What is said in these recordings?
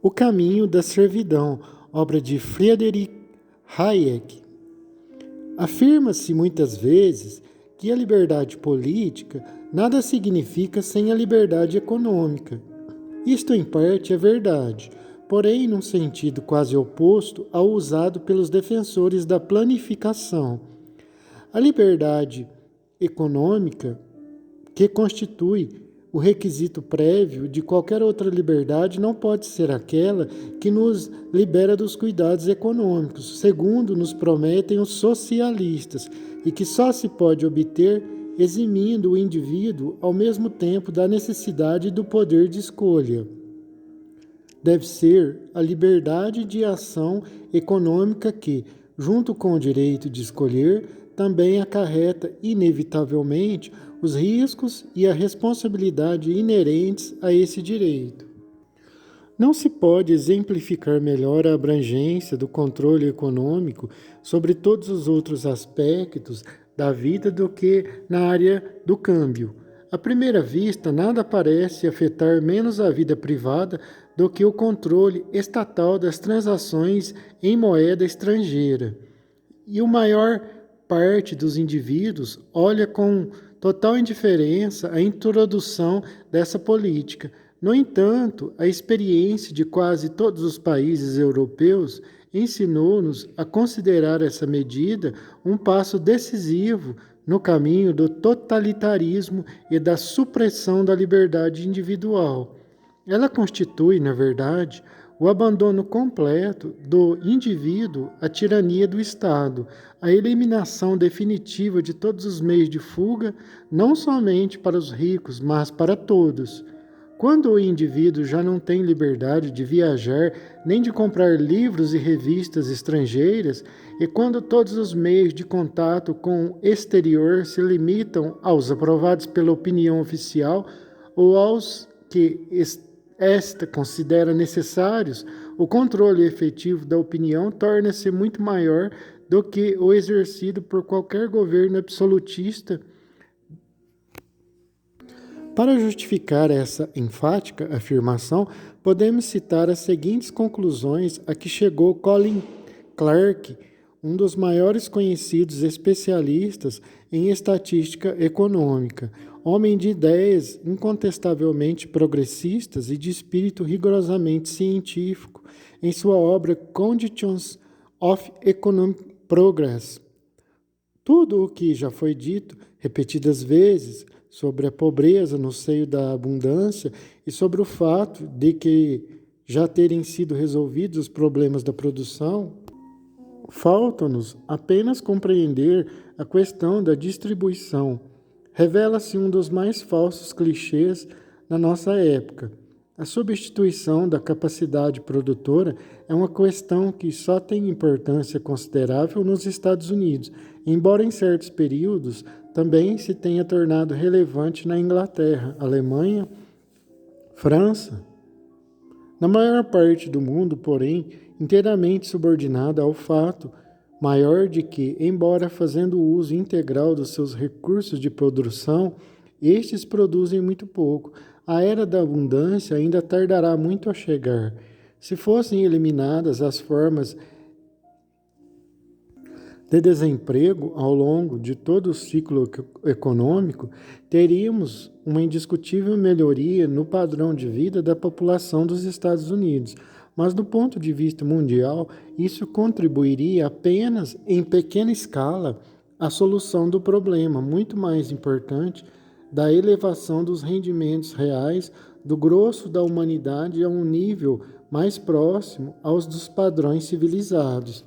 O Caminho da Servidão, obra de Friedrich Hayek. Afirma-se muitas vezes que a liberdade política nada significa sem a liberdade econômica. Isto, em parte, é verdade, porém num sentido quase oposto ao usado pelos defensores da planificação. A liberdade econômica, que constitui o requisito prévio de qualquer outra liberdade, não pode ser aquela que nos libera dos cuidados econômicos, segundo nos prometem os socialistas, e que só se pode obter eximindo o indivíduo ao mesmo tempo da necessidade do poder de escolha. Deve ser a liberdade de ação econômica que, junto com o direito de escolher, também acarreta inevitavelmente os riscos e a responsabilidade inerentes a esse direito. Não se pode exemplificar melhor a abrangência do controle econômico sobre todos os outros aspectos da vida do que na área do câmbio. À primeira vista, nada parece afetar menos a vida privada do que o controle estatal das transações em moeda estrangeira. E a maior parte dos indivíduos olha com total indiferença a introdução dessa política. No entanto, a experiência de quase todos os países europeus ensinou-nos a considerar essa medida um passo decisivo no caminho do totalitarismo e da supressão da liberdade individual. Ela constitui, na verdade, o abandono completo do indivíduo à tirania do Estado, a eliminação definitiva de todos os meios de fuga, não somente para os ricos, mas para todos. Quando o indivíduo já não tem liberdade de viajar, nem de comprar livros e revistas estrangeiras, e quando todos os meios de contato com o exterior se limitam aos aprovados pela opinião oficial ou aos que esta considera necessários, o controle efetivo da opinião torna-se muito maior do que o exercido por qualquer governo absolutista. Para justificar essa enfática afirmação, podemos citar as seguintes conclusões a que chegou Colin Clark, um dos maiores conhecidos especialistas em estatística econômica, homem de ideias incontestavelmente progressistas e de espírito rigorosamente científico, em sua obra Conditions of Economic Progress. Tudo o que já foi dito repetidas vezes sobre a pobreza no seio da abundância e sobre o fato de que já terem sido resolvidos os problemas da produção, falta-nos apenas compreender a questão da distribuição. Revela-se um dos mais falsos clichês na nossa época. A substituição da capacidade produtora é uma questão que só tem importância considerável nos Estados Unidos, embora em certos períodos também se tenha tornado relevante na Inglaterra, Alemanha, França. Na maior parte do mundo, porém, inteiramente subordinada ao fato maior de que, embora fazendo uso integral dos seus recursos de produção, estes produzem muito pouco. A era da abundância ainda tardará muito a chegar. Se fossem eliminadas as formas de desemprego ao longo de todo o ciclo econômico, teríamos uma indiscutível melhoria no padrão de vida da população dos Estados Unidos. Mas, do ponto de vista mundial, isso contribuiria apenas em pequena escala à solução do problema, muito mais importante, da elevação dos rendimentos reais do grosso da humanidade a um nível mais próximo aos dos padrões civilizados.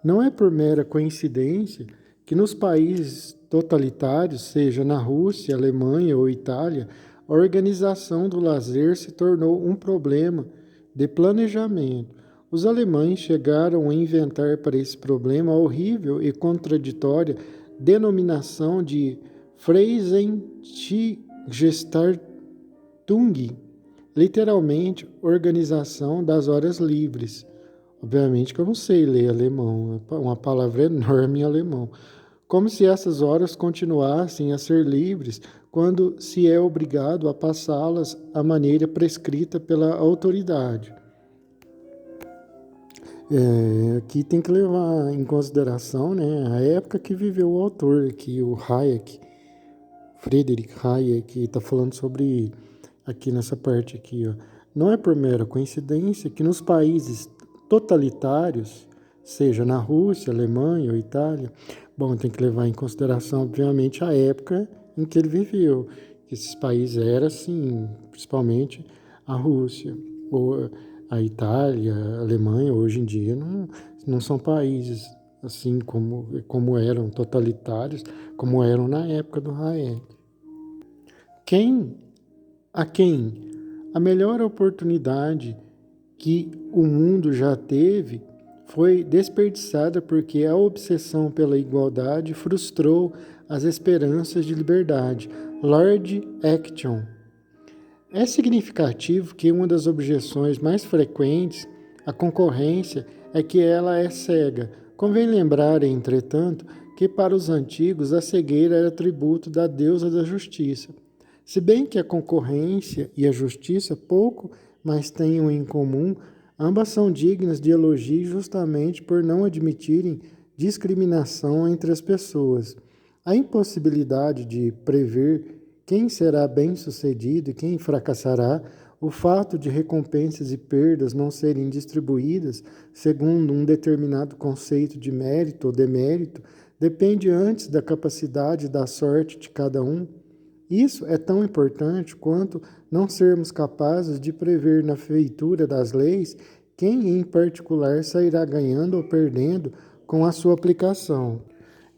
Não é por mera coincidência que nos países totalitários, seja na Rússia, Alemanha ou Itália, a organização do lazer se tornou um problema de planejamento. Os alemães chegaram a inventar para esse problema a horrível e contraditória denominação de Freizeitgestaltung, literalmente organização das horas livres. Obviamente que eu não sei ler alemão, é uma palavra enorme em alemão. como se essas horas continuassem a ser livres quando se é obrigado a passá-las à maneira prescrita pela autoridade. Aqui tem que levar em consideração, né, a época que viveu o autor, aqui, o Hayek, Friedrich Hayek, está falando sobre, aqui nessa parte aqui, ó, não é por mera coincidência que nos países totalitários, seja na Rússia, Alemanha ou Itália, bom, tem que levar em consideração, obviamente, a época em que ele viveu, que esses países eram, assim, principalmente a Rússia, ou a Itália, a Alemanha, hoje em dia, não são países assim como eram totalitários, como eram na época do Hayek. A quem a melhor oportunidade que o mundo já teve foi desperdiçada porque a obsessão pela igualdade frustrou as esperanças de liberdade. Lord Acton. É significativo que uma das objeções mais frequentes à concorrência é que ela é cega. Convém lembrar, entretanto, que para os antigos a cegueira era atributo da deusa da justiça. Se bem que a concorrência e a justiça pouco mais tenham em comum, ambas são dignas de elogio justamente por não admitirem discriminação entre as pessoas. A impossibilidade de prever quem será bem-sucedido e quem fracassará, o fato de recompensas e perdas não serem distribuídas segundo um determinado conceito de mérito ou demérito, depende antes da capacidade e da sorte de cada um. Isso é tão importante quanto não sermos capazes de prever na feitura das leis quem em particular sairá ganhando ou perdendo com a sua aplicação.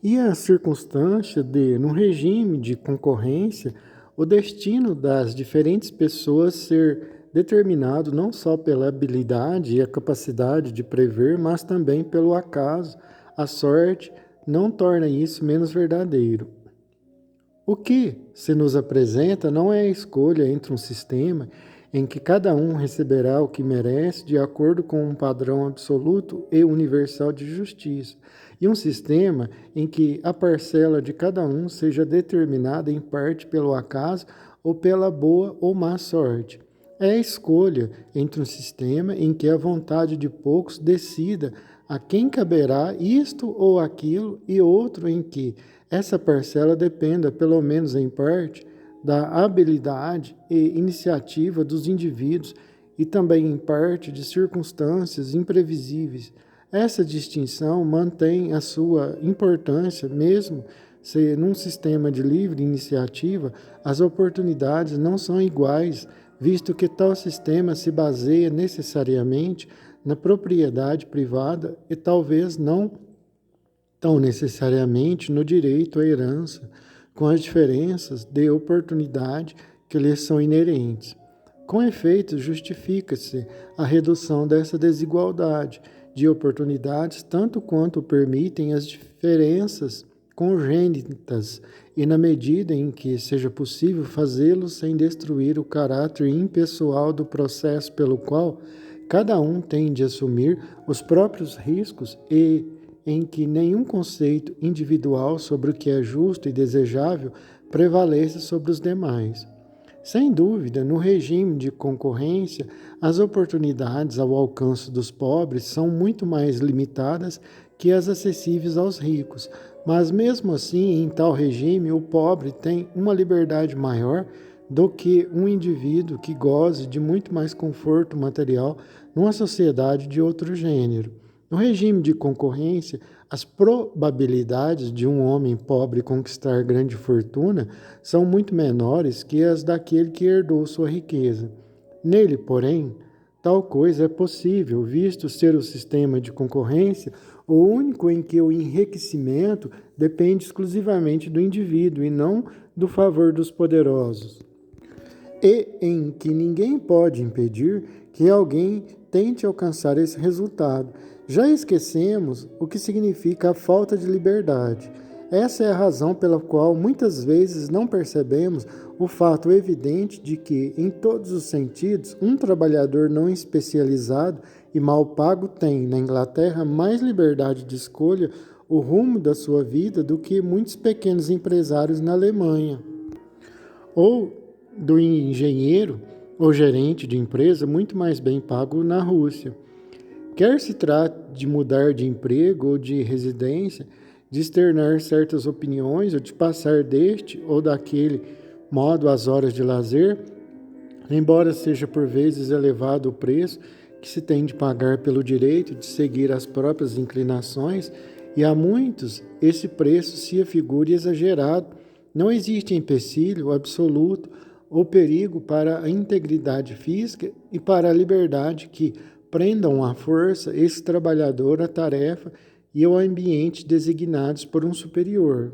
E a circunstância de, num regime de concorrência, o destino das diferentes pessoas ser determinado não só pela habilidade e a capacidade de prever, mas também pelo acaso, a sorte, não torna isso menos verdadeiro. O que se nos apresenta não é a escolha entre um sistema em que cada um receberá o que merece de acordo com um padrão absoluto e universal de justiça, e um sistema em que a parcela de cada um seja determinada em parte pelo acaso ou pela boa ou má sorte. É a escolha entre um sistema em que a vontade de poucos decida a quem caberá isto ou aquilo e outro em que essa parcela dependa, pelo menos em parte, da habilidade e iniciativa dos indivíduos e também em parte de circunstâncias imprevisíveis. Essa distinção mantém a sua importância mesmo se num sistema de livre iniciativa as oportunidades não são iguais, visto que tal sistema se baseia necessariamente na propriedade privada e talvez não tão necessariamente no direito à herança, com as diferenças de oportunidade que lhes são inerentes. Com efeito, justifica-se a redução dessa desigualdade de oportunidades tanto quanto permitem as diferenças congênitas e na medida em que seja possível fazê-lo sem destruir o caráter impessoal do processo pelo qual cada um tem de assumir os próprios riscos e em que nenhum conceito individual sobre o que é justo e desejável prevaleça sobre os demais. Sem dúvida, no regime de concorrência, as oportunidades ao alcance dos pobres são muito mais limitadas que as acessíveis aos ricos, mas mesmo assim, em tal regime, o pobre tem uma liberdade maior do que um indivíduo que goze de muito mais conforto material numa sociedade de outro gênero. No regime de concorrência, as probabilidades de um homem pobre conquistar grande fortuna são muito menores que as daquele que herdou sua riqueza. Nele, porém, tal coisa é possível, visto ser o sistema de concorrência o único em que o enriquecimento depende exclusivamente do indivíduo e não do favor dos poderosos, e em que ninguém pode impedir que alguém tente alcançar esse resultado. Já esquecemos o que significa a falta de liberdade. Essa é a razão pela qual muitas vezes não percebemos o fato evidente de que, em todos os sentidos, um trabalhador não especializado e mal pago tem, na Inglaterra, mais liberdade de escolha o rumo da sua vida do que muitos pequenos empresários na Alemanha, ou do engenheiro ou gerente de empresa muito mais bem pago na Rússia. Quer se trate de mudar de emprego ou de residência, de externar certas opiniões ou de passar deste ou daquele modo as horas de lazer, embora seja por vezes elevado o preço que se tem de pagar pelo direito de seguir as próprias inclinações, e a muitos esse preço se afigura exagerado, não existe empecilho absoluto ou perigo para a integridade física e para a liberdade que prendam à força esse trabalhador à tarefa e ao ambiente designados por um superior.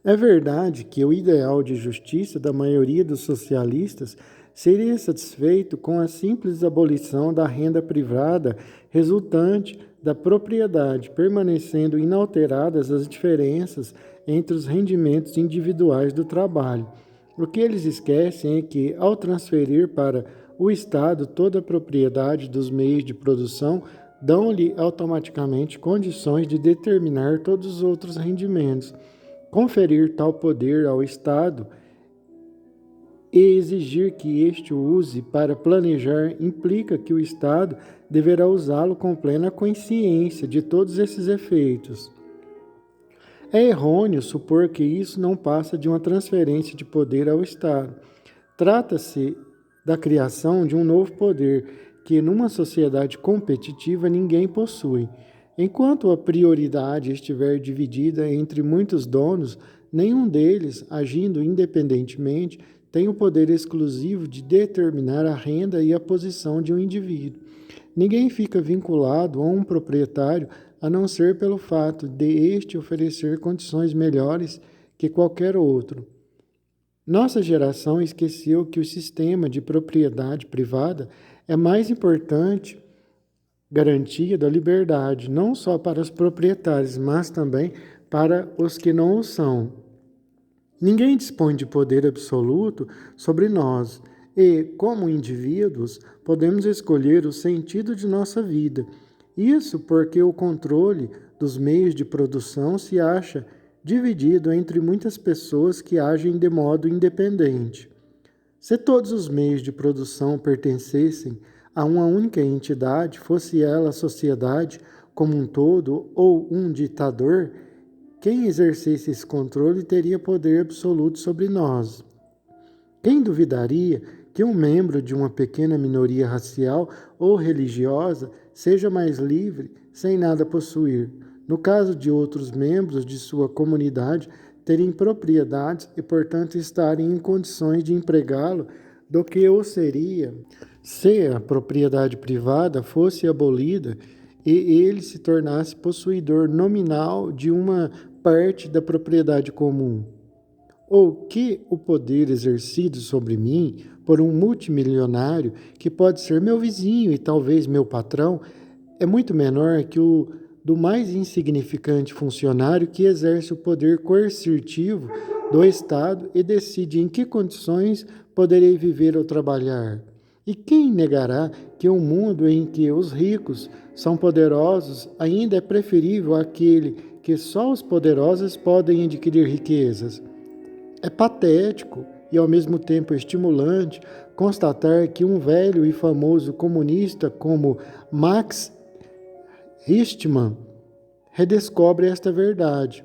É verdade que o ideal de justiça da maioria dos socialistas seria satisfeito com a simples abolição da renda privada resultante da propriedade, permanecendo inalteradas as diferenças entre os rendimentos individuais do trabalho. O que eles esquecem é que, ao transferir para o Estado toda a propriedade dos meios de produção, dão-lhe automaticamente condições de determinar todos os outros rendimentos. Conferir tal poder ao Estado e exigir que este o use para planejar implica que o Estado deverá usá-lo com plena consciência de todos esses efeitos. É errôneo supor que isso não passa de uma transferência de poder ao Estado. Trata-se da criação de um novo poder que, numa sociedade competitiva, ninguém possui. Enquanto a prioridade estiver dividida entre muitos donos, nenhum deles, agindo independentemente, tem o poder exclusivo de determinar a renda e a posição de um indivíduo. Ninguém fica vinculado a um proprietário a não ser pelo fato de este oferecer condições melhores que qualquer outro. Nossa geração esqueceu que o sistema de propriedade privada é mais importante garantia da liberdade, não só para os proprietários, mas também para os que não o são. Ninguém dispõe de poder absoluto sobre nós e, como indivíduos, podemos escolher o sentido de nossa vida. Isso porque o controle dos meios de produção se acha dividido entre muitas pessoas que agem de modo independente. Se todos os meios de produção pertencessem a uma única entidade, fosse ela a sociedade como um todo ou um ditador, quem exercesse esse controle teria poder absoluto sobre nós. Quem duvidaria que um membro de uma pequena minoria racial ou religiosa seja mais livre sem nada possuir, no caso de outros membros de sua comunidade terem propriedades e, portanto, estarem em condições de empregá-lo, do que o seria se a propriedade privada fosse abolida e ele se tornasse possuidor nominal de uma parte da propriedade comum, ou que o poder exercido sobre mim por um multimilionário, que pode ser meu vizinho e talvez meu patrão, é muito menor que o do mais insignificante funcionário que exerce o poder coercitivo do Estado e decide em que condições poderei viver ou trabalhar. E quem negará que um mundo em que os ricos são poderosos ainda é preferível àquele que só os poderosos podem adquirir riquezas? É patético e ao mesmo tempo estimulante constatar que um velho e famoso comunista como Max Richtermann redescobre esta verdade.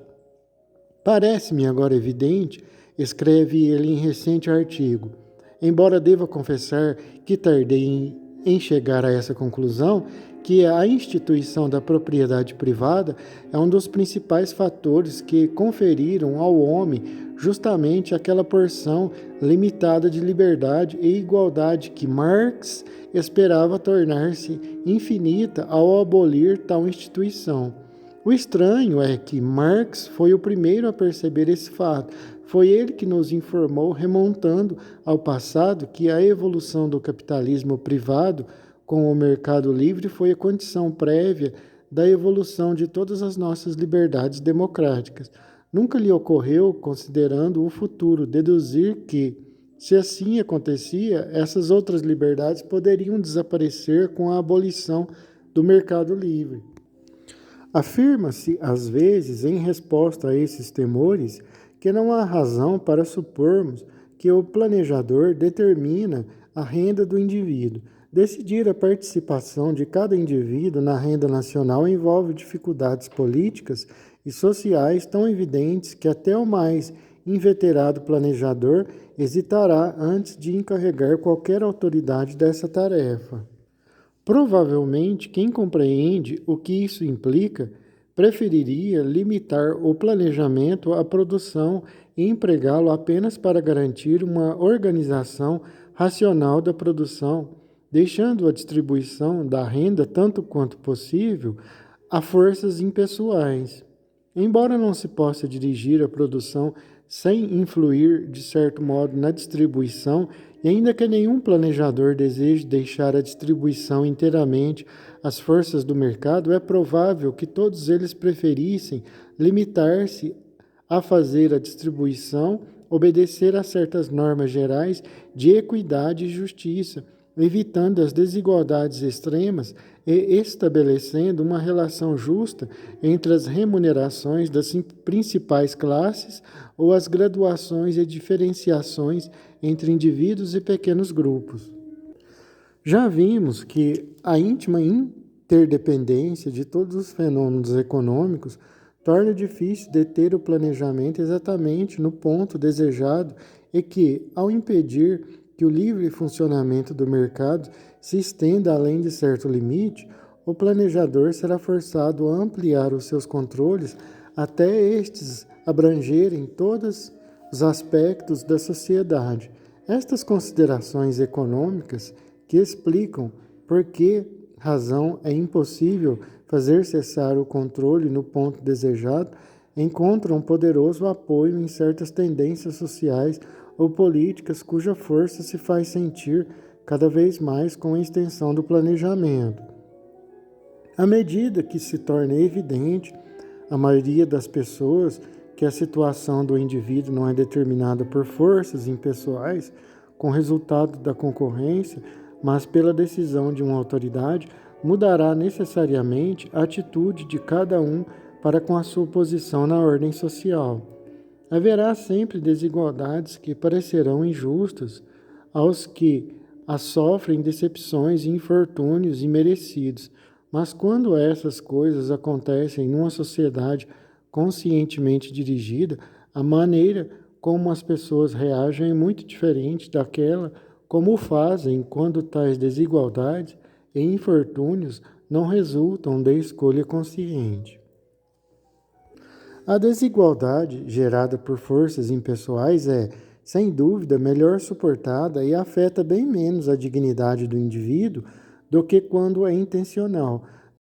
Parece-me agora evidente, escreve ele em recente artigo, embora deva confessar que tardei em chegar a essa conclusão, que a instituição da propriedade privada é um dos principais fatores que conferiram ao homem justamente aquela porção limitada de liberdade e igualdade que Marx esperava tornar-se infinita ao abolir tal instituição. O estranho é que Marx foi o primeiro a perceber esse fato. Foi ele que nos informou, remontando ao passado, que a evolução do capitalismo privado com o mercado livre foi a condição prévia da evolução de todas as nossas liberdades democráticas. Nunca lhe ocorreu, considerando o futuro, deduzir que, se assim acontecia, essas outras liberdades poderiam desaparecer com a abolição do mercado livre. Afirma-se, às vezes, em resposta a esses temores, que não há razão para supormos que o planejador determina a renda do indivíduo. Decidir a participação de cada indivíduo na renda nacional envolve dificuldades políticas e sociais tão evidentes que até o mais inveterado planejador hesitará antes de encarregar qualquer autoridade dessa tarefa. Provavelmente, quem compreende o que isso implica preferiria limitar o planejamento à produção e empregá-lo apenas para garantir uma organização racional da produção, deixando a distribuição da renda, tanto quanto possível, a forças impessoais. Embora não se possa dirigir a produção sem influir, de certo modo, na distribuição, e ainda que nenhum planejador deseje deixar a distribuição inteiramente às forças do mercado, é provável que todos eles preferissem limitar-se a fazer a distribuição obedecer a certas normas gerais de equidade e justiça, evitando as desigualdades extremas e estabelecendo uma relação justa entre as remunerações das principais classes ou as graduações e diferenciações entre indivíduos e pequenos grupos. Já vimos que a íntima interdependência de todos os fenômenos econômicos torna difícil deter o planejamento exatamente no ponto desejado e que, ao impedir que o livre funcionamento do mercado se estenda além de certo limite, o planejador será forçado a ampliar os seus controles até estes abrangerem todos os aspectos da sociedade. Estas considerações econômicas que explicam por que razão é impossível fazer cessar o controle no ponto desejado encontram poderoso apoio em certas tendências sociais ou políticas cuja força se faz sentir cada vez mais com a extensão do planejamento. À medida que se torna evidente à maioria das pessoas que a situação do indivíduo não é determinada por forças impessoais, com resultado da concorrência, mas pela decisão de uma autoridade, mudará necessariamente a atitude de cada um para com a sua posição na ordem social. Haverá sempre desigualdades que parecerão injustas aos que as sofrem decepções e infortúnios imerecidos, mas quando essas coisas acontecem numa sociedade conscientemente dirigida, a maneira como as pessoas reagem é muito diferente daquela como o fazem quando tais desigualdades e infortúnios não resultam da escolha consciente. A desigualdade gerada por forças impessoais é, sem dúvida, melhor suportada e afeta bem menos a dignidade do indivíduo do que quando é intencional.